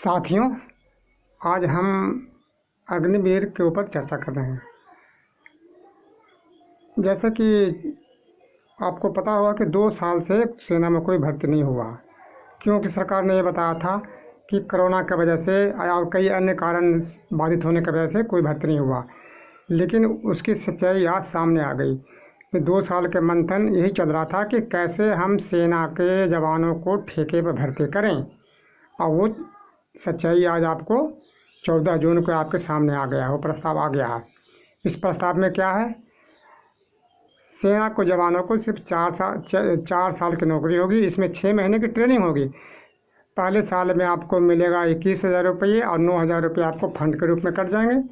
साथियों, आज हम अग्निवीर के ऊपर चर्चा कर रहे हैं। जैसे कि आपको पता होगा कि 2 साल से सेना में कोई भर्ती नहीं हुआ, क्योंकि सरकार ने ये बताया था कि कोरोना की वजह से और कई अन्य कारण बाधित होने की वजह से कोई भर्ती नहीं हुआ। लेकिन उसकी सच्चाई आज सामने आ गई कि 2 साल के मंथन यही चल रहा था कि कैसे हम सेना के जवानों को ठेके पर भर्ती करें, और वो सच्चाई आज आपको 14 जून को आपके सामने आ गया है। वो प्रस्ताव आ गया है। इस प्रस्ताव में क्या है? सेना को जवानों को सिर्फ 4 साल की नौकरी होगी। इसमें 6 महीने की ट्रेनिंग होगी। पहले साल में आपको मिलेगा 21,000 रुपये और 9,000 रुपये आपको फंड के रूप में कट जाएंगे।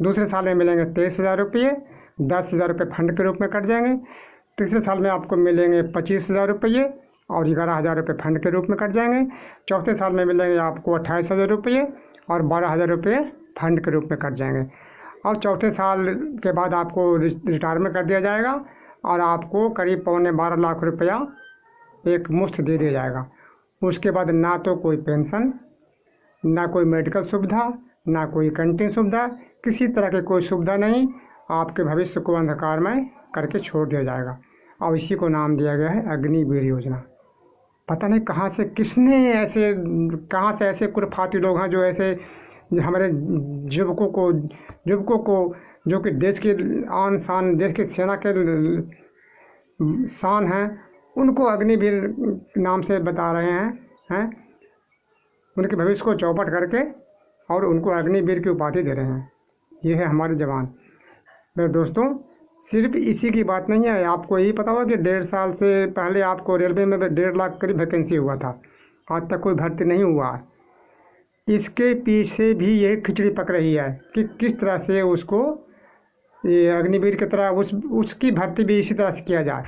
दूसरे साल में मिलेंगे 23,000 रुपये, 10,000 रुपये फंड के रूप में कट जाएंगे। तीसरे साल में आपको मिलेंगे 25,000 रुपये और 11,000 रुपये फंड के रूप में कट जाएंगे। चौथे साल में मिलेंगे आपको 28,000 रुपये और 12,000 रुपये फंड के रूप में कट जाएंगे। और चौथे साल के बाद आपको रिटायरमेंट कर दिया जाएगा और आपको करीब 12.25 लाख रुपया एक मुश्त दे दिया जाएगा। उसके बाद ना तो कोई पेंशन, ना कोई मेडिकल सुविधा, ना कोई कैंटीन सुविधा, किसी तरह की कोई सुविधा नहीं। आपके भविष्य को अंधकारमय करके छोड़ दिया जाएगा। और इसी को नाम दिया गया है अग्निवीर योजना। पता नहीं कहाँ से ऐसे खुरफाती लोग हैं जो ऐसे हमारे युवकों को जो कि देश की आन शान, देश की सेना के शान हैं, उनको अग्निवीर नाम से बता रहे हैं उनके भविष्य को चौपट करके और उनको अग्निवीर की उपाधि दे रहे हैं। ये है हमारे जवान। मेरे दोस्तों, सिर्फ इसी की बात नहीं है। आपको यही पता होगा कि 1.5 साल से पहले आपको रेलवे में 1.5 लाख करीब वैकेंसी हुआ था। आज तक कोई भर्ती नहीं हुआ। इसके पीछे भी ये खिचड़ी पक रही है कि किस तरह से उसको ये अग्निवीर की तरह उसकी भर्ती भी इसी तरह से किया जाए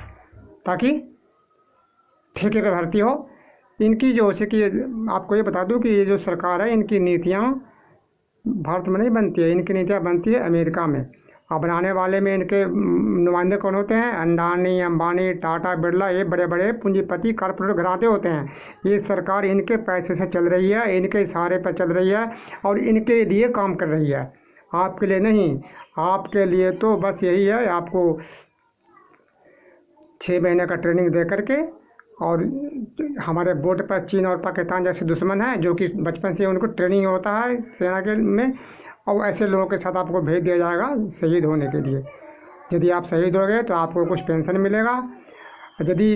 ताकि ठेके पर भर्ती हो। इनकी जो है कि आपको ये बता दूं कि ये जो सरकार है, इनकी नीतियाँ भारत में नहीं बनती है। इनकी नीतियाँ बनती है अमेरिका में। और बनाने वाले में इनके नुमाइंदे कौन होते हैं? अडानी, अंबानी, टाटा, बिरला, ये बड़े बड़े पूंजीपति कॉर्पोरेट घराते होते हैं। ये सरकार इनके पैसे से चल रही है, इनके इशारे पर चल रही है और इनके लिए काम कर रही है, आपके लिए नहीं। आपके लिए तो बस यही है, आपको 6 महीने का ट्रेनिंग दे करके, और हमारे बोर्ड पर चीन और पाकिस्तान जैसे दुश्मन हैं जो कि बचपन से उनको ट्रेनिंग होता है सेना के में, और ऐसे लोगों के साथ आपको भेज दिया जाएगा शहीद होने के लिए। यदि आप शहीद हो गए तो आपको कुछ पेंशन मिलेगा। यदि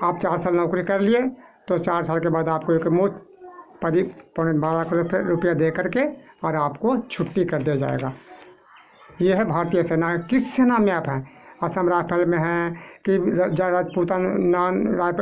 आप 4 साल नौकरी कर लिए तो 4 साल के बाद आपको एक मुश्त 12 लाख रुपया दे करके और आपको छुट्टी कर दिया जाएगा। ये है भारतीय सेना। किस सेना में आप हैं? असम राइफल में हैं कि राजपूताना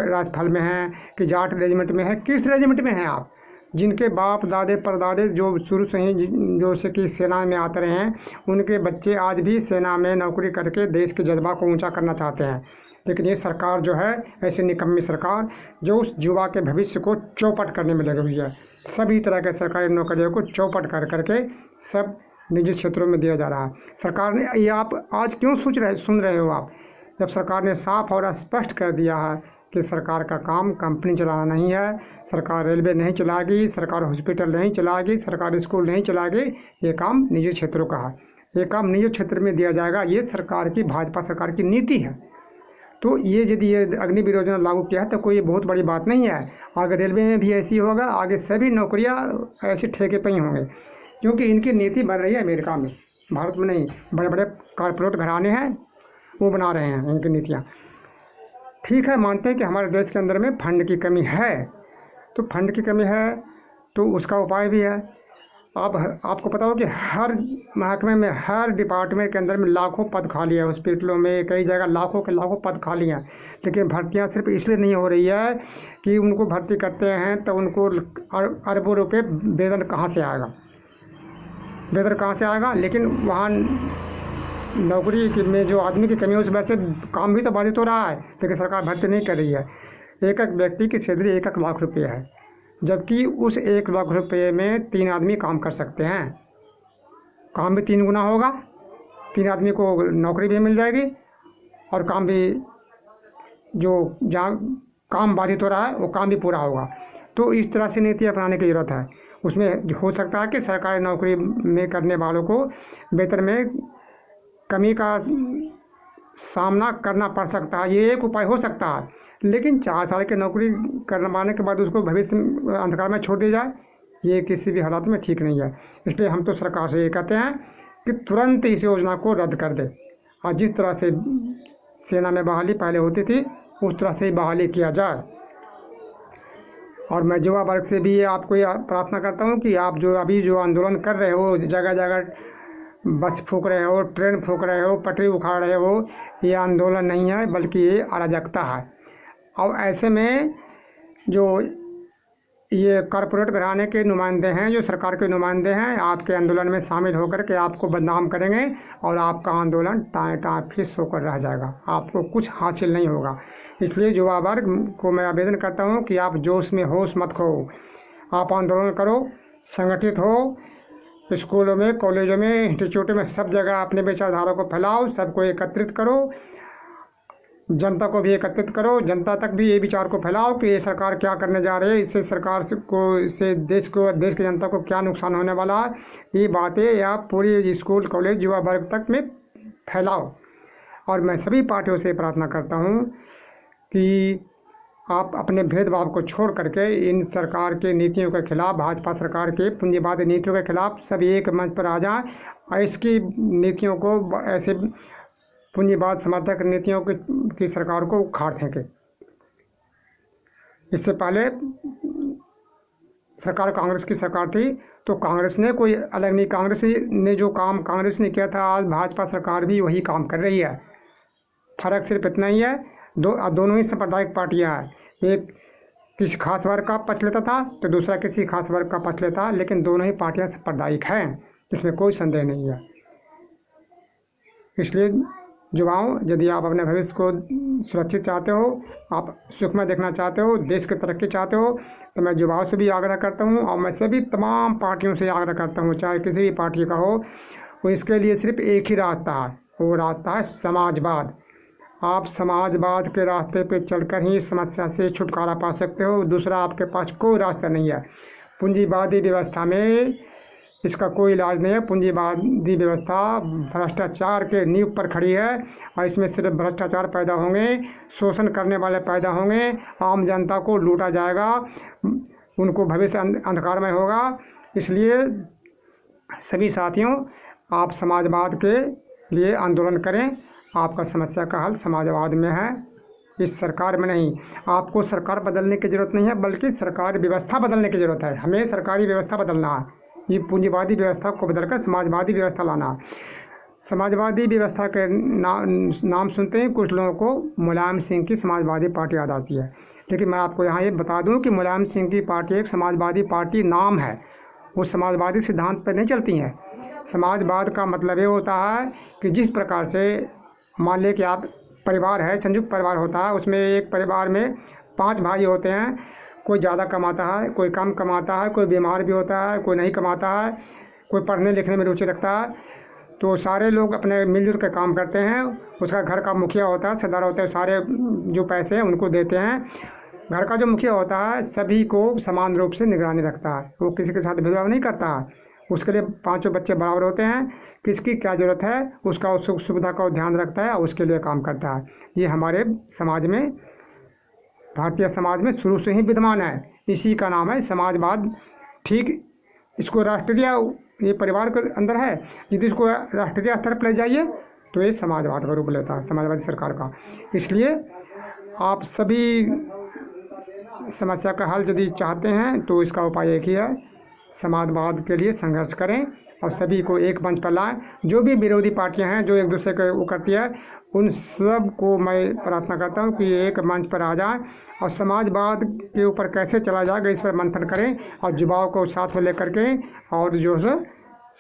राइफल में हैं कि जाट रेजिमेंट में है? किस रेजिमेंट में हैं आप? जिनके बाप दादे परदादे जो शुरू से ही जो से कि सेना में आते रहे हैं, उनके बच्चे आज भी सेना में नौकरी करके देश के जज्बा को ऊंचा करना चाहते हैं। लेकिन ये सरकार जो है, ऐसी निकम्मी सरकार जो उस युवा के भविष्य को चौपट करने में लगी हुई है। सभी तरह के सरकारी नौकरियों को चौपट कर करके सब निजी क्षेत्रों में दिया जा रहा है। सरकार ने ये आप आज क्यों सुन रहे हो आप, जब सरकार ने साफ और स्पष्ट कर दिया है कि सरकार का काम कंपनी चलाना नहीं है, सरकार रेलवे नहीं चलाएगी, सरकार हॉस्पिटल नहीं चलाएगी, सरकार स्कूल नहीं चलाएगी, ये काम निजी क्षेत्रों का है। ये काम निजी क्षेत्र में दिया जाएगा। ये सरकार की, भाजपा सरकार की नीति है। तो ये यदि ये अग्निवीर योजना लागू किया है तो कोई बहुत बड़ी बात नहीं है। अगर रेलवे में भी ऐसी होगा, आगे सभी नौकरियाँ ऐसे ठेके पर ही होंगे, क्योंकि इनकी नीति बन रही है अमेरिका में, भारत में नहीं। बड़े बड़े कॉर्पोरेट घराने हैं, वो बना रहे हैं इनकी नीतियाँ। ठीक है, मानते हैं कि हमारे देश के अंदर में फंड की कमी है, तो फंड की कमी है तो उसका उपाय भी है। आपको पता हो कि हर महकमे में, हर डिपार्टमेंट के अंदर में लाखों पद खाली है। हॉस्पिटलों में कई जगह लाखों के लाखों पद खाली हैं। लेकिन भर्तियां सिर्फ इसलिए नहीं हो रही है कि उनको भर्ती करते हैं तो उनको अरबों रुपये वेतन कहाँ से आएगा। लेकिन वहाँ नौकरी में जो आदमी की कमी है, उस वजह से काम भी तो बाधित हो रहा है, लेकिन सरकार भर्ती नहीं कर रही है। एक व्यक्ति की सैलरी 1 लाख रुपये है, जबकि उस 1 लाख रुपये में 3 आदमी काम कर सकते हैं। काम भी 3 गुना होगा, 3 आदमी को नौकरी भी मिल जाएगी और काम भी, जो जहाँ काम बाधित हो रहा है वो काम भी पूरा होगा। तो इस तरह से नीति अपनाने की ज़रूरत है। उसमें हो सकता है कि सरकारी नौकरी में करने वालों को वेतन में कमी का सामना करना पड़ सकता है, ये एक उपाय हो सकता है। लेकिन 4 साल की नौकरी करवाने के बाद उसको भविष्य अंधकार में छोड़ दिया जाए, ये किसी भी हालात में ठीक नहीं है। इसलिए हम तो सरकार से ये कहते हैं कि तुरंत इस योजना को रद्द कर दे और जिस तरह से सेना में बहाली पहले होती थी उस तरह से ही बहाली किया जाए। और मैं युवा वर्ग से भी आपको ये प्रार्थना करता हूँ कि आप जो अभी जो आंदोलन कर रहे हो, जगह जगह बस फूंक रहे हो, ट्रेन फूंक रहे हो, पटरी उखाड़ रहे हो, ये आंदोलन नहीं है बल्कि ये अराजकता है। और ऐसे में जो ये कॉरपोरेट घराने के नुमाइंदे हैं, जो सरकार के नुमाइंदे हैं, आपके आंदोलन में शामिल होकर के आपको बदनाम करेंगे और आपका आंदोलन टाँय टाँय फिस होकर रह जाएगा, आपको कुछ हासिल नहीं होगा। इसलिए युवा वर्ग को मैं आवेदन करता हूँ कि आप जोश में होश मत खो, आप आंदोलन करो, संगठित हो, स्कूलों में, कॉलेजों में, इंस्टीट्यूटों में, सब जगह अपने विचारधारा को फैलाओ, सबको एकत्रित करो, जनता को भी एकत्रित करो, जनता तक भी ये विचार को फैलाओ कि ये सरकार क्या करने जा रही है, इससे सरकार को, इससे देश की जनता को क्या नुकसान होने वाला है, ये बातें आप पूरी स्कूल, कॉलेज, युवा वर्ग तक में फैलाओ। और मैं सभी पार्टियों से प्रार्थना करता हूँ कि आप अपने भेदभाव को छोड़ करके इन सरकार के नीतियों के खिलाफ, भाजपा सरकार के पूंजीवादी नीतियों के खिलाफ सभी एक मंच पर आ जाएं और इसकी नीतियों को, ऐसे पूंजीवाद समर्थक नीतियों की सरकार को उखाड़ फेंके। इससे पहले सरकार कांग्रेस की सरकार थी तो कांग्रेस ने कोई अलग नहीं, कांग्रेस ने जो काम कांग्रेस ने किया था आज भाजपा सरकार भी वही काम कर रही है। फर्क सिर्फ इतना ही है, दोनों ही सांप्रदायिक पार्टियां हैं, एक किसी खास वर्ग का पक्ष लेता था तो दूसरा किसी खास वर्ग का पक्ष लेता, लेकिन दोनों ही पार्टियां सांप्रदायिक हैं, इसमें कोई संदेह नहीं है। इसलिए युवाओं, यदि आप अपने भविष्य को सुरक्षित चाहते हो, आप सुखमय देखना चाहते हो, देश की तरक्की चाहते हो, तो मैं युवाओं से भी आग्रह करता हूँ और मैं सभी तमाम पार्टियों से आग्रह करता हूँ, चाहे किसी भी पार्टी का हो, वो इसके लिए सिर्फ एक ही रास्ता है, वो रास्ता है समाजवाद। आप समाजवाद के रास्ते पे चलकर ही इस समस्या से छुटकारा पा सकते हो, दूसरा आपके पास कोई रास्ता नहीं है। पूंजीवादी व्यवस्था में इसका कोई इलाज नहीं है। पूंजीवादी व्यवस्था भ्रष्टाचार के नींव पर खड़ी है और इसमें सिर्फ भ्रष्टाचार पैदा होंगे, शोषण करने वाले पैदा होंगे, आम जनता को लूटा जाएगा, उनको भविष्य अंधकारमय होगा। इसलिए सभी साथियों, आप समाजवाद के लिए आंदोलन करें, आपका समस्या का हल समाजवाद में है, इस सरकार में नहीं। आपको सरकार बदलने की ज़रूरत नहीं है बल्कि सरकारी व्यवस्था बदलने की ज़रूरत है। हमें सरकारी व्यवस्था बदलना है, ये पूंजीवादी व्यवस्था को बदलकर समाजवादी व्यवस्था लाना है। समाजवादी व्यवस्था के नाम सुनते ही कुछ लोगों को मुलायम सिंह की समाजवादी पार्टी याद आती है, लेकिन मैं आपको यहाँ ये बता दूँ कि मुलायम सिंह की पार्टी एक समाजवादी पार्टी नाम है, वो समाजवादी सिद्धांत पर नहीं चलती हैं। समाजवाद का मतलब ये होता है कि जिस प्रकार से मान लें कि आप परिवार है, संयुक्त परिवार होता है, उसमें एक परिवार में 5 भाई होते हैं, कोई ज़्यादा कमाता है, कोई कम कमाता है, कोई बीमार भी होता है, कोई नहीं कमाता है, कोई पढ़ने लिखने में रुचि रखता है, तो सारे लोग अपने मिलजुल के काम करते हैं। उसका घर का मुखिया होता है, सरदार होते हैं, सारे जो पैसे हैं उनको देते हैं। घर का जो मुखिया होता है सभी को समान रूप से निगरानी रखता है, वो किसी के साथ भेदभाव नहीं करता है। उसके लिए 5 बच्चे बराबर होते हैं, किसकी क्या ज़रूरत है उसका सुख सुविधा का ध्यान रखता है और उसके लिए काम करता है। ये हमारे समाज में, भारतीय समाज में शुरू से ही विद्यमान है, इसी का नाम है समाजवाद। ठीक इसको राष्ट्रीय, ये परिवार के अंदर है, यदि इसको राष्ट्रीय स्तर पर ले जाइए तो ये समाजवाद का रूप लेता है, समाजवादी सरकार का। इसलिए आप सभी समस्या का हल यदि चाहते हैं तो इसका उपाय एक ही है, समाजवाद के लिए संघर्ष करें और सभी को एक मंच पर लाएं। जो भी विरोधी पार्टियां हैं जो एक दूसरे को वो करती है, उन सब को मैं प्रार्थना करता हूं कि एक मंच पर आ जाएं और समाजवाद के ऊपर कैसे चला जाएगा इस पर मंथन करें और युवाओं को साथ में लेकर के और जो है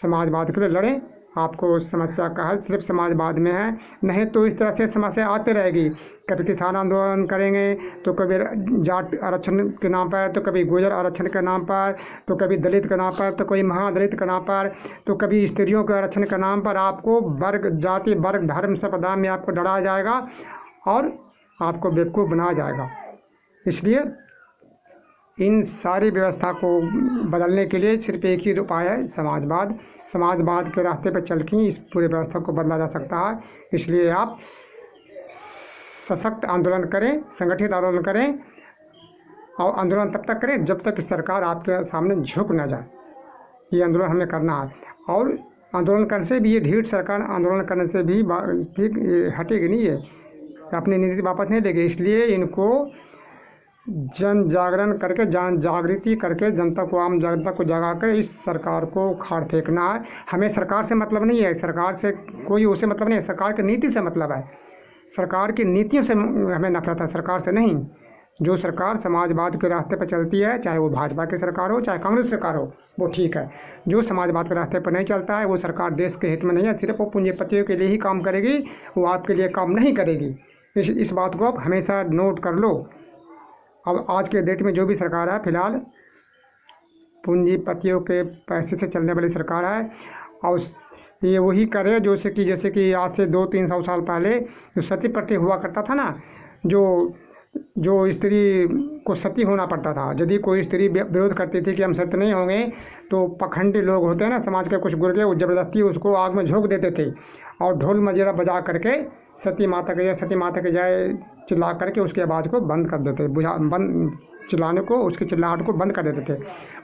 समाजवाद के लिए लड़ें। आपको समस्या का हल सिर्फ समाजवाद में है, नहीं तो इस तरह से समस्या आती रहेगी। कभी किसान आंदोलन करेंगे तो कभी जाट आरक्षण के नाम पर, तो कभी गुर्जर आरक्षण के नाम पर, तो कभी दलित के नाम पर, तो कोई महादलित के नाम पर, तो कभी स्त्रियों के आरक्षण के नाम पर आपको वर्ग, जाति, वर्ग, धर्म, संप्रदाय में आपको डराया जाएगा और आपको बेवकूफ़ बनाया जाएगा। इसलिए इन सारी व्यवस्था को बदलने के लिए सिर्फ एक ही उपाय है, समाजवाद। समाजवाद के रास्ते पर चल के इस पूरी व्यवस्था को बदला जा सकता है। इसलिए आप सशक्त आंदोलन करें, संगठित आंदोलन करें, और आंदोलन तब तक करें जब तक सरकार आपके सामने झुक ना जाए। ये आंदोलन हमें करना है, और आंदोलन करने से भी ये ढीठ सरकार आंदोलन करने से भी ठीक हटेगी नहीं, ये अपनी नीति वापस नहीं लेगी। इसलिए इनको जन जागरण करके, जन जागृति करके, जनता को, आम जनता को जगा कर इस सरकार को उखाड़ फेंकना है। हमें सरकार से मतलब नहीं है, सरकार से कोई उसे मतलब नहीं है, सरकार की नीति से मतलब है। सरकार की नीतियों से हमें नफरत है, सरकार से नहीं। जो सरकार समाजवाद के रास्ते पर चलती है, चाहे वो भाजपा की सरकार हो, चाहे कांग्रेस सरकार हो, वो ठीक है। जो समाजवाद के रास्ते पर नहीं चलता है, वो सरकार देश के हित में नहीं है, सिर्फ वो पूंजीपतियों के लिए ही काम करेगी, वो आपके लिए काम नहीं करेगी। इस बात को आप हमेशा नोट कर लो। अब आज के डेट में जो भी सरकार है, फिलहाल पूंजीपतियों के पैसे से चलने वाली सरकार है, और ये वही करे जैसे कि आज से 200-300 साल पहले जो सती प्रथा हुआ करता था ना, जो स्त्री को सती होना पड़ता था। यदि कोई स्त्री विरोध करती थी कि हम सती नहीं होंगे, तो पखंडी लोग होते हैं ना समाज के कुछ गुर्गे, वो जबरदस्ती उसको आग में झोंक देते थे, और ढोल मजीरा बजा करके सती माता के जय चिल्ला करके उसकी आवाज़ को बंद कर देते, चिल्लाने को, उसकी चिल्लाहट को बंद कर देते थे।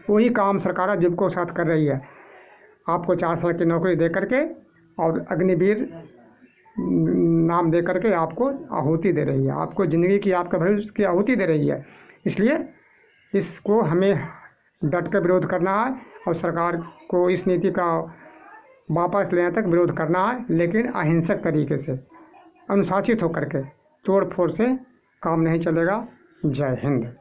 वही काम सरकार जुबको के साथ कर रही है। आपको 4 साल की नौकरी दे करके और अग्निवीर नाम दे करके आपको आहुति दे रही है, आपको ज़िंदगी की, आपके भविष्य की आहुति दे रही है। इसलिए इसको हमें डट कर विरोध करना है, और सरकार को इस नीति का वापस लेने तक विरोध करना है, लेकिन अहिंसक तरीके से, अनुशासित होकर के। तोड़ फोड़ से काम नहीं चलेगा। जय हिंद।